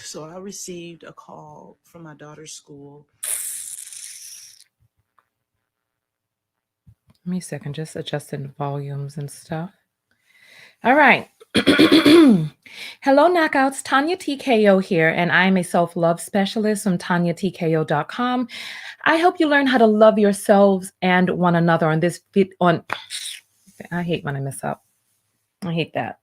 So I received a call from my daughter's school. Give me a second, just adjusting volumes and stuff. All right. Hello, Knockouts. Tanya TKO here, and I'm a self-love specialist from TanyaTKO.com. I help you learn how to love yourselves and one another on this I hate when I mess up. I hate that.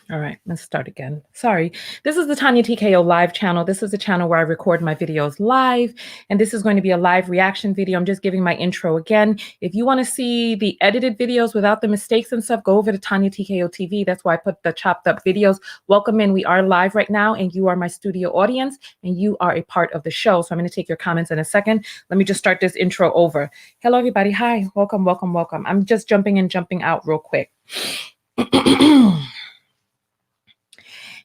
All right, let's start again. Sorry. This is the Tanya TKO live channel. This is the channel where I record my videos live, and this is going to be a live reaction video. I'm just giving my intro again. If you want to see the edited videos without the mistakes and stuff, go over to Tanya TKO TV. That's why I put the chopped up videos. Welcome in. We are live right now, and you are my studio audience, and you are a part of the show. So I'm going to take your comments in a second. Let me just start this intro over. Hello, everybody. Hi. Welcome, welcome, welcome. I'm just jumping in, jumping out real quick.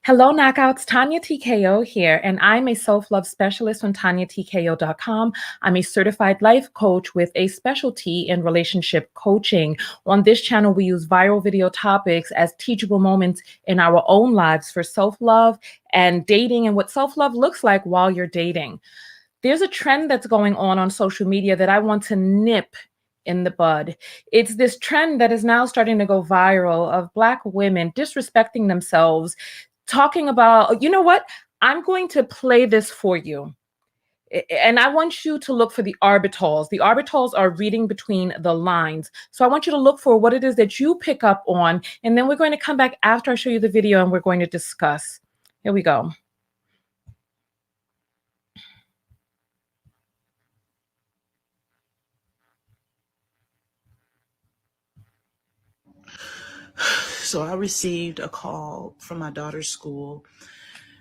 Hello, Knockouts. Tanya TKO here, and I'm a self-love specialist on TanyaTKO.com. I'm a certified life coach with a specialty in relationship coaching. On this channel, we use viral video topics as teachable moments in our own lives for self-love and dating and what self-love looks like while you're dating. There's a trend that's going on social media that I want to nip in the bud. It's this trend that is now starting to go viral of Black women disrespecting themselves, talking about, you know what? I'm going to play this for you. And I want you to look for the arbitals. The arbitals are reading between the lines. So I want you to look for what it is that you pick up on. And then we're going to come back after I show you the video and we're going to discuss. Here we go. So I received a call from my daughter's school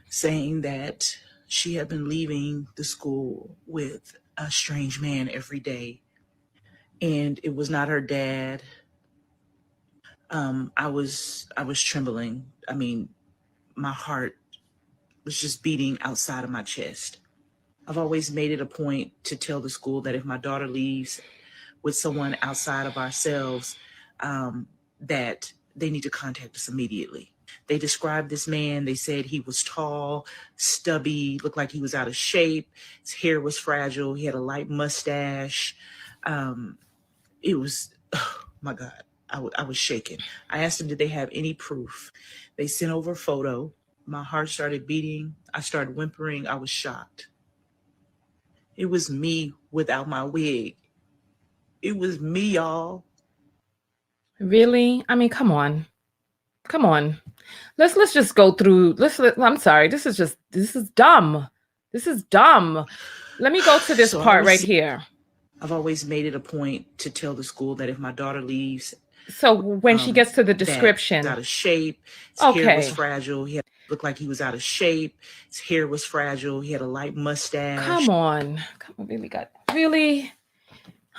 saying that she had been leaving the school with a strange man every day. And it was not her dad. I was trembling. I mean, my heart was just beating outside of my chest. I've always made it a point to tell the school that if my daughter leaves with someone outside of ourselves, that they need to contact us immediately. They described this man. They said he was tall, stubby, looked like he was out of shape. His hair was fragile. He had a light mustache. It was, oh my God, I was shaken. I asked them, did they have any proof? They sent over a photo. My heart started beating. I started whimpering. I was shocked. It was me without my wig. It was me, y'all. Really? I mean, come on. Come on. Let's just go through. I'm sorry. This is dumb. This is dumb. Let me go to this part right here. I've always made it a point to tell the school that if my daughter leaves. So when she gets to the description. Out of shape. His hair was fragile. He looked like he was out of shape. His hair was fragile. He had a light mustache. Come on. Really, God. Really?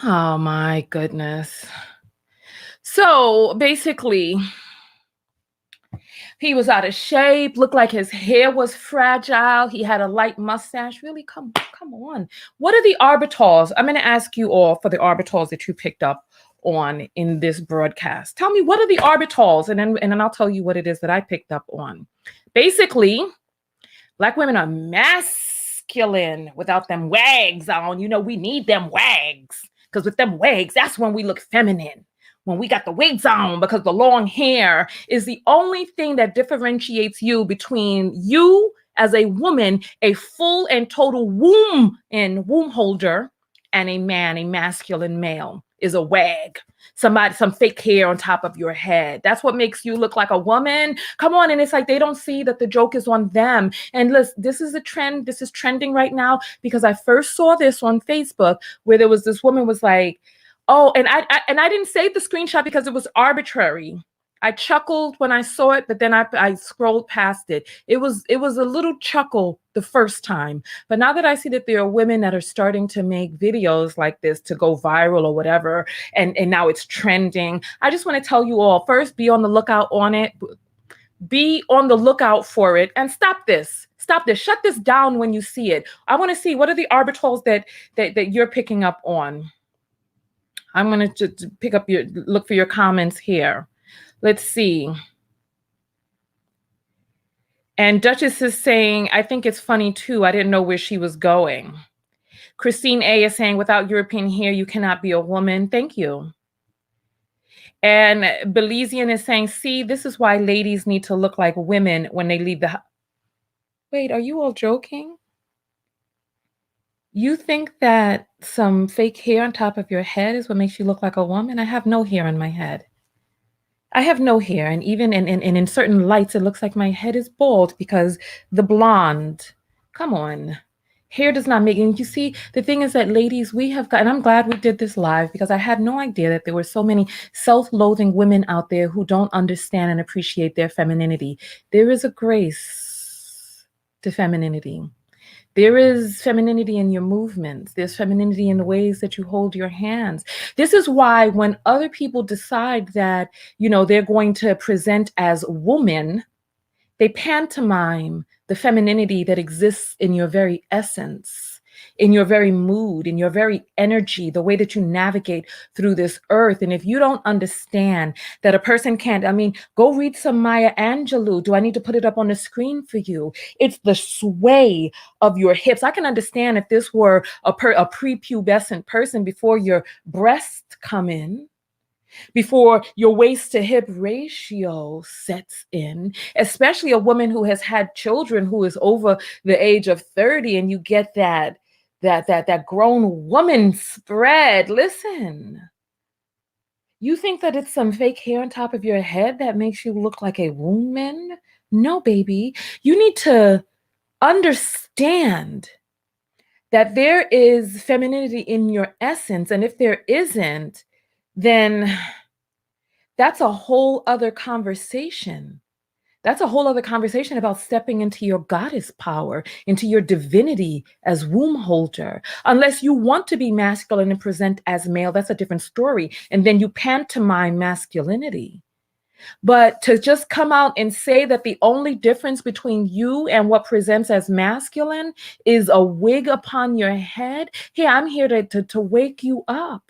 Oh my goodness. So basically, he was out of shape, looked like his hair was fragile. He had a light mustache. Really, come on. What are the arbitals? I'm going to ask you all for the arbitals that you picked up on in this broadcast. Tell me, what are the arbitals? And then I'll tell you what it is that I picked up on. Basically, Black women are masculine without them wags on. You know, we need them wags because with them wags, that's when we look feminine. When we got the wigs on, because the long hair is the only thing that differentiates you between you as a woman, a full and total womb holder, and a man, a masculine male, is a wag. Some fake hair on top of your head. That's what makes you look like a woman. Come on. And it's like they don't see that the joke is on them. And listen, this is a trend. This is trending right now because I first saw this on Facebook where there was this woman was like, oh, and I didn't save the screenshot because it was arbitrary. I chuckled when I saw it, but then I scrolled past it. It was a little chuckle the first time. But now that I see that there are women that are starting to make videos like this to go viral or whatever, and now it's trending, I just want to tell you all, first, be on the lookout on it. Be on the lookout for it and stop this. Stop this. Shut this down when you see it. I want to see what are the arbitals that you're picking up on. I'm going to look for your comments here. Let's see. And Duchess is saying, I think it's funny too. I didn't know where she was going. Christine A is saying, without European hair, you cannot be a woman. Thank you. And Belizean is saying, see, this is why ladies need to look like women when they leave the house. Wait, are you all joking? You think that some fake hair on top of your head is what makes you look like a woman? I have no hair on my head. I have no hair. And even in certain lights, it looks like my head is bald because the blonde. Come on. Hair does not make, and you see, the thing is that ladies, we have got, and I'm glad we did this live because I had no idea that there were so many self-loathing women out there who don't understand and appreciate their femininity. There is a grace to femininity. There is femininity in your movements. There's femininity in the ways that you hold your hands. This is why when other people decide that, they're going to present as woman, they pantomime the femininity that exists in your very essence, in your very mood, in your very energy, the way that you navigate through this earth. And if you don't understand that a person can't, go read some Maya Angelou. Do I need to put it up on the screen for you? It's the sway of your hips. I can understand if this were a prepubescent person before your breasts come in, before your waist to hip ratio sets in, especially a woman who has had children who is over the age of 30, and you get that grown woman spread. Listen, you think that it's some fake hair on top of your head that makes you look like a woman? No, baby. You need to understand that there is femininity in your essence, and if there isn't, then that's a whole other conversation. That's a whole other conversation about stepping into your goddess power, into your divinity as womb holder. Unless you want to be masculine and present as male, that's a different story. And then you pantomime masculinity. But to just come out and say that the only difference between you and what presents as masculine is a wig upon your head, hey, I'm here to wake you up.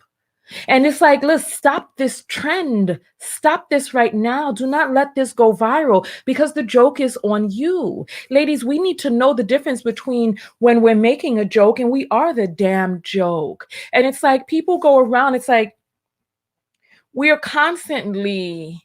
And it's like, let's stop this trend. Stop this right now. Do not let this go viral because the joke is on you. Ladies, we need to know the difference between when we're making a joke and we are the damn joke. And it's like people go around, it's like we're constantly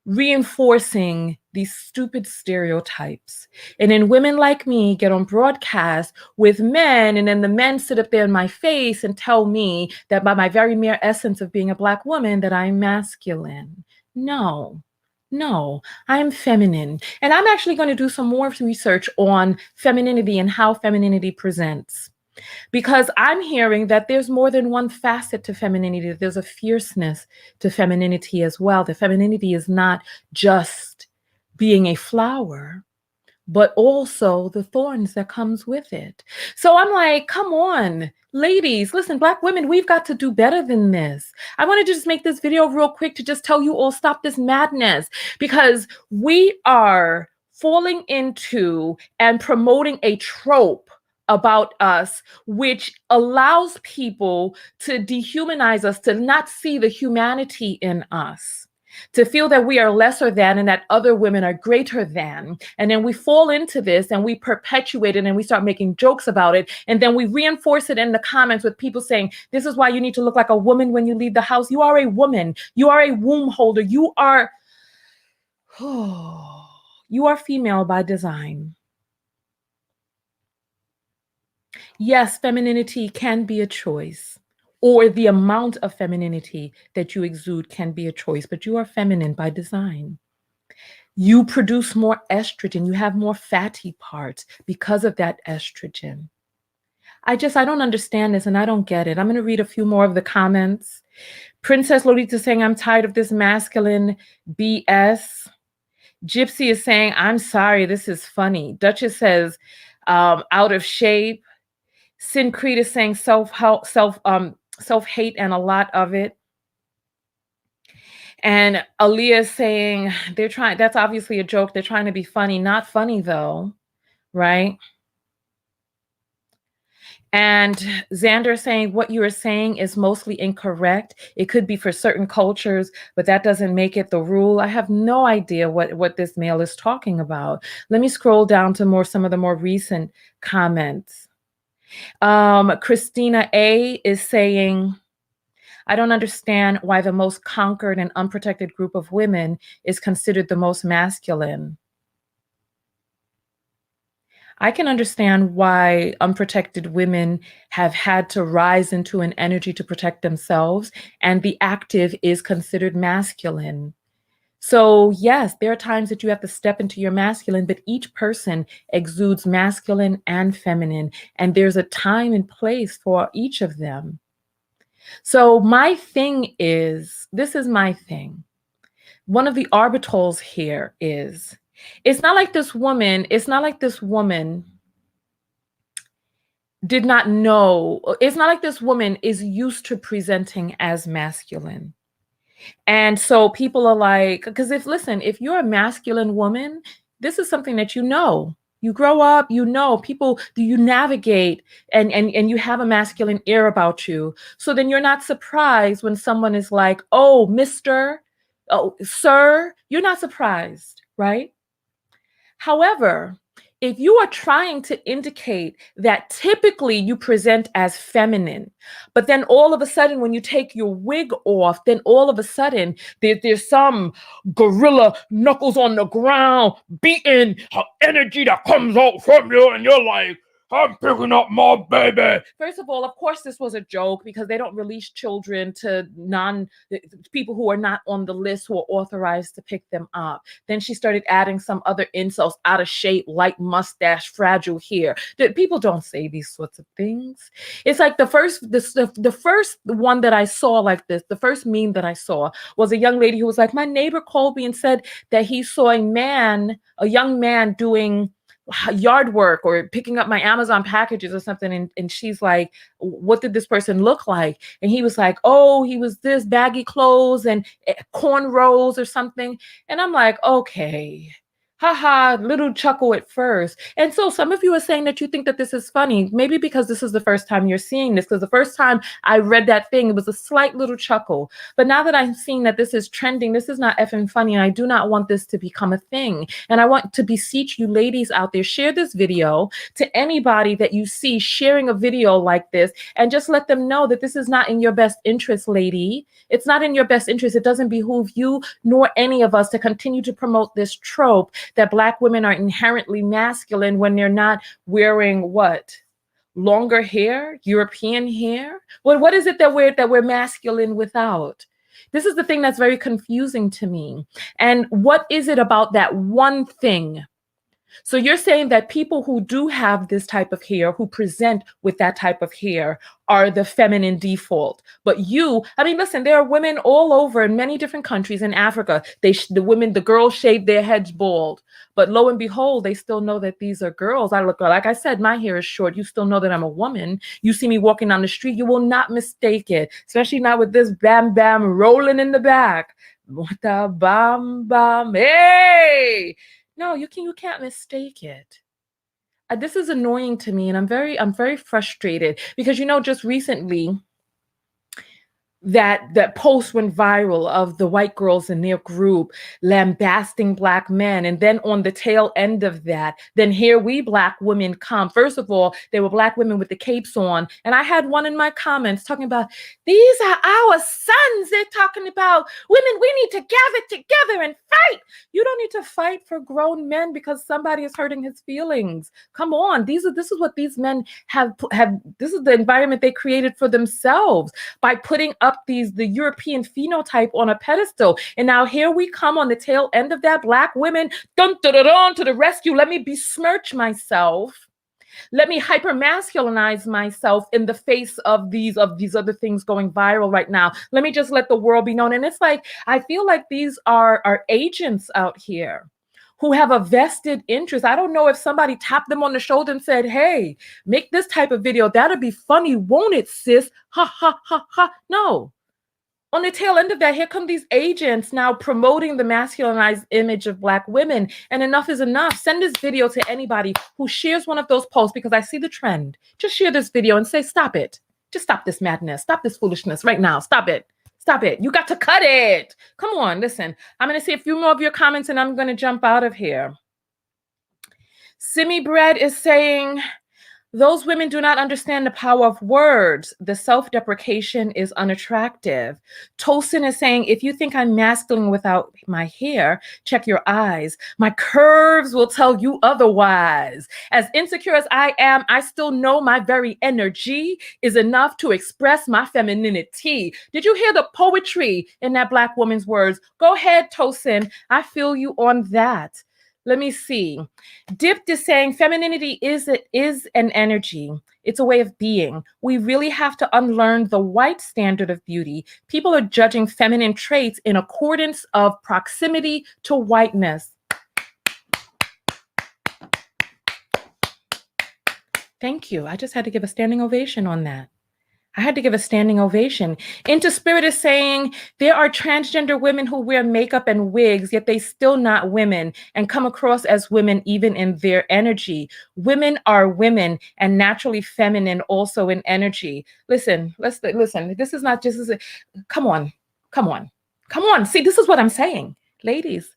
reinforcing these stupid stereotypes. And then women like me get on broadcast with men, and then the men sit up there in my face and tell me that by my very mere essence of being a Black woman that I'm masculine. No, I'm feminine. And I'm actually going to do some more research on femininity and how femininity presents. Because I'm hearing that there's more than one facet to femininity. There's a fierceness to femininity as well. The femininity is not just being a flower, but also the thorns that comes with it. So I'm like, come on, ladies, listen, Black women, we've got to do better than this. I want to just make this video real quick to just tell you all, stop this madness, because we are falling into and promoting a trope about us, which allows people to dehumanize us, to not see the humanity in us, to feel that we are lesser than and that other women are greater than. And then we fall into this and we perpetuate it and we start making jokes about it. And then we reinforce it in the comments with people saying, this is why you need to look like a woman when you leave the house. You are a woman. You are a womb holder. You are female by design. Yes, femininity can be a choice, or the amount of femininity that you exude can be a choice, but you are feminine by design. You produce more estrogen. You have more fatty parts because of that estrogen. I don't understand this and I don't get it. I'm going to read a few more of the comments. Princess Lolita saying, I'm tired of this masculine BS. Gypsy is saying, I'm sorry, this is funny. Duchess says, out of shape. Sincrete is saying self-hate and a lot of it. And Aaliyah is saying that's obviously a joke. They're trying to be funny. Not funny though, right? And Xander saying what you are saying is mostly incorrect. It could be for certain cultures, but that doesn't make it the rule. I have no idea what this male is talking about. Let me scroll down to some of the more recent comments. Christina A is saying, I don't understand why the most conquered and unprotected group of women is considered the most masculine. I can understand why unprotected women have had to rise into an energy to protect themselves, and the active is considered masculine. So, yes, there are times that you have to step into your masculine, but each person exudes masculine and feminine, and there's a time and place for each of them. So, my thing is, this is my thing. One of the orbitals here is, it's not like this woman did not know. It's not like this woman is used to presenting as masculine. And so people are like, because if you're a masculine woman, this is something that you know. You grow up, you know, people, you navigate and you have a masculine air about you. So then you're not surprised when someone is like, oh, Mr., oh, sir, you're not surprised, right? However, if you are trying to indicate that typically you present as feminine, but then all of a sudden when you take your wig off, then all of a sudden there's some gorilla knuckles on the ground beating her energy that comes out from you, and you're like, I'm picking up my baby. First of all, of course, this was a joke because they don't release children to people who are not on the list who are authorized to pick them up. Then she started adding some other insults: out of shape, light mustache, fragile hair. People don't say these sorts of things. It's like the first one that I saw like this, the first meme that I saw was a young lady who was like, my neighbor called me and said that he saw a young man doing yard work or picking up my Amazon packages or something, and she's like, what did this person look like? And he was like, oh, he was this, baggy clothes and cornrows or something. And I'm like, okay, haha, little chuckle at first. And so some of you are saying that you think that this is funny, maybe because this is the first time you're seeing this, because the first time I read that thing, it was a slight little chuckle. But now that I'm seeing that this is trending, this is not effing funny, and I do not want this to become a thing. And I want to beseech you ladies out there, share this video to anybody that you see sharing a video like this, and just let them know that this is not in your best interest, lady. It's not in your best interest. It doesn't behoove you nor any of us to continue to promote this trope that Black women are inherently masculine when they're not wearing what? Longer hair, European hair? Well, what is it that we're masculine without? This is the thing that's very confusing to me. And what is it about that one thing? So you're saying that people who do have this type of hair, who present with that type of hair, are the feminine default. But listen, there are women all over in many different countries in Africa. The girls shave their heads bald. But lo and behold, they still know that these are girls. Like I said, my hair is short. You still know that I'm a woman. You see me walking down the street, you will not mistake it, especially not with this bam bam rolling in the back. What the bam bam, hey! No, you can't mistake it. This is annoying to me, and I'm very frustrated because just recently that post went viral of the white girls in their group lambasting Black men. And then on the tail end of that, then here we Black women come. First of all, they were Black women with the capes on. And I had one in my comments talking about, these are our sons. They're talking about women. We need to gather together and fight. You don't need to fight for grown men because somebody is hurting his feelings. Come on. This is what these men have. This is the environment they created for themselves by putting up the European phenotype on a pedestal. And now here we come on the tail end of that, Black women, dun, dun, dun, dun, to the rescue. Let me besmirch myself. Let me hypermasculinize myself in the face of these other things going viral right now. Let me just let the world be known. And it's like, I feel like these are agents out here who have a vested interest. I don't know if somebody tapped them on the shoulder and said, hey, make this type of video. That'll be funny, won't it, sis? Ha, ha, ha, ha. No. on the tail end of that, here come these agents now promoting the masculinized image of Black women. And enough is enough. Send this video to anybody who shares one of those posts, because I see the trend. Just share this video and say, stop it. Just stop this madness. Stop this foolishness right now. Stop it. Stop it. You got to cut it. Come on, listen. I'm going to see a few more of your comments and I'm going to jump out of here. Simi Bread is saying, those women do not understand the power of words. The self-deprecation is unattractive. Tosin is saying, if you think I'm masculine without my hair, check your eyes. My curves will tell you otherwise. As insecure as I am, I still know my very energy is enough to express my femininity. Did you hear the poetry in that Black woman's words? Go ahead, Tosin. I feel you on that. Let me see. Dipped is saying femininity is an energy. It's a way of being. We really have to unlearn the white standard of beauty. People are judging feminine traits in accordance of proximity to whiteness. Thank you. I just had to give a standing ovation on that. I had to give a standing ovation. Into Spirit is saying there are transgender women who wear makeup and wigs, yet they still not women and come across as women even in their energy. Women are women and naturally feminine also in energy. Listen. This is not just, come on. See, this is what I'm saying. Ladies,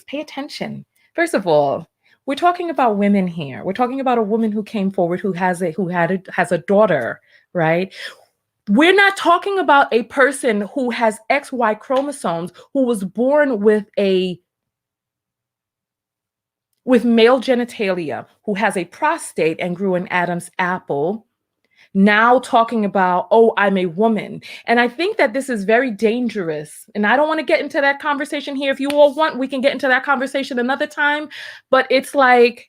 pay attention. First of all, we're talking about women here. We're talking about a woman who came forward who has a daughter, right? We're not talking about a person who has XY chromosomes, who was born with male genitalia, who has a prostate and grew an Adam's apple. Now talking about, oh, I'm a woman. And I think that this is very dangerous. And I don't want to get into that conversation here. If you all want, we can get into that conversation another time. But it's like,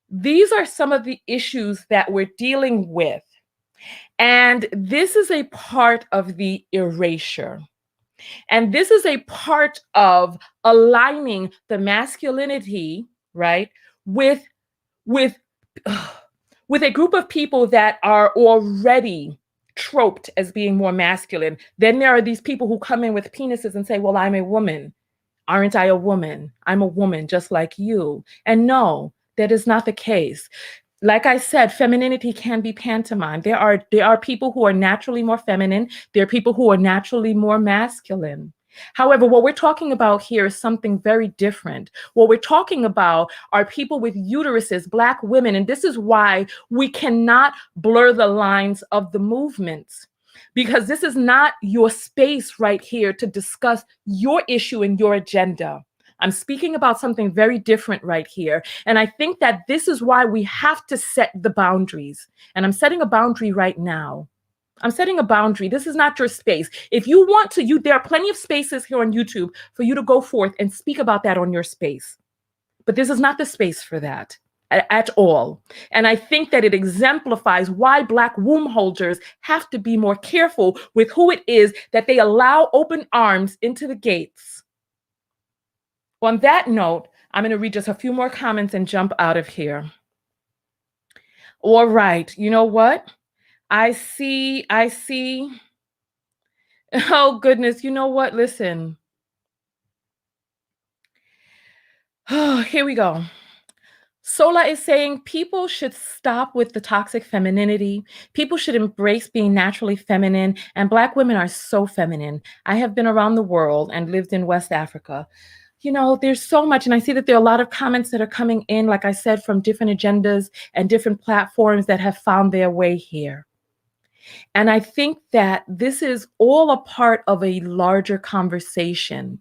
these are some of the issues that we're dealing with. And this is a part of the erasure. And this is a part of aligning the masculinity, right, with a group of people that are already troped as being more masculine. Then there are these people who come in with penises and say, well, I'm a woman. Aren't I a woman? I'm a woman just like you. And no, that is not the case. Like I said, femininity can be pantomime. There are people who are naturally more feminine. There are people who are naturally more masculine. However, what we're talking about here is something very different. What we're talking about are people with uteruses, Black women, and this is why we cannot blur the lines of the movements, because this is not your space right here to discuss your issue and your agenda. I'm speaking about something very different right here. And I think that this is why we have to set the boundaries. And I'm setting a boundary right now. I'm setting a boundary. This is not your space. If you want to, there are plenty of spaces here on YouTube for you to go forth and speak about that on your space. But this is not the space for that at all. And I think that it exemplifies why Black womb holders have to be more careful with who it is that they allow open arms into the gates. On that note, I'm going to read just a few more comments and jump out of here. All right. You know what? I see. Oh, goodness. You know what? Listen. Oh, here we go. Sola is saying people should stop with the toxic femininity. People should embrace being naturally feminine, and Black women are so feminine. I have been around the world and lived in West Africa. You know, there's so much, and I see that there are a lot of comments that are coming in, like I said, from different agendas and different platforms that have found their way here. And I think that this is all a part of a larger conversation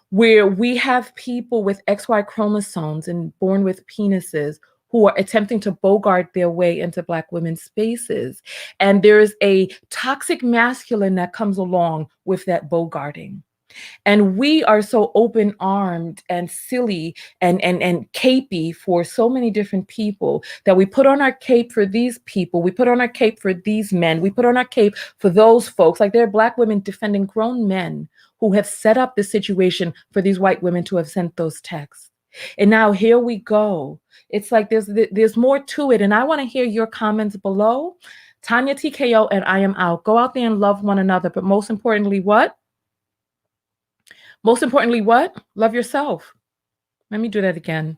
where we have people with XY chromosomes and born with penises who are attempting to bogart their way into Black women's spaces. And there's a toxic masculine that comes along with that bogarting. And we are so open-armed and silly and capey for so many different people that we put on our cape for these people. We put on our cape for these men. We put on our cape for those folks. Like there are Black women defending grown men who have set up the situation for these white women to have sent those texts. And now here we go. It's like there's more to it. And I want to hear your comments below. Tanya TKO, and I am out. Go out there and love one another. But most importantly, what? Most importantly, what? Love yourself. Let me do that again.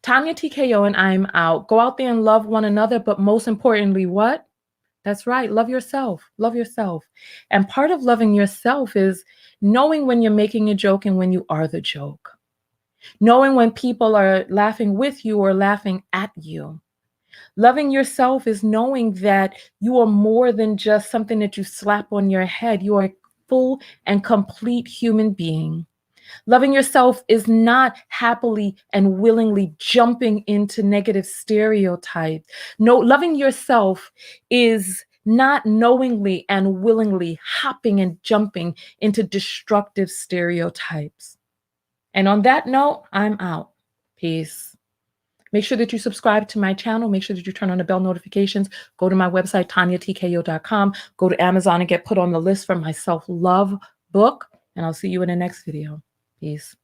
Tanya TKO, and I'm out. Go out there and love one another. But most importantly, what? That's right. Love yourself. Love yourself. And part of loving yourself is knowing when you're making a joke and when you are the joke. Knowing when people are laughing with you or laughing at you. Loving yourself is knowing that you are more than just something that you slap on your head. You are a full and complete human being. Loving yourself is not happily and willingly jumping into negative stereotypes. No, loving yourself is not knowingly and willingly hopping and jumping into destructive stereotypes. And on that note, I'm out. Peace. Make sure that you subscribe to my channel. Make sure that you turn on the bell notifications. Go to my website, tanyatko.com. Go to Amazon and get put on the list for my self-love book. And I'll see you in the next video. Peace.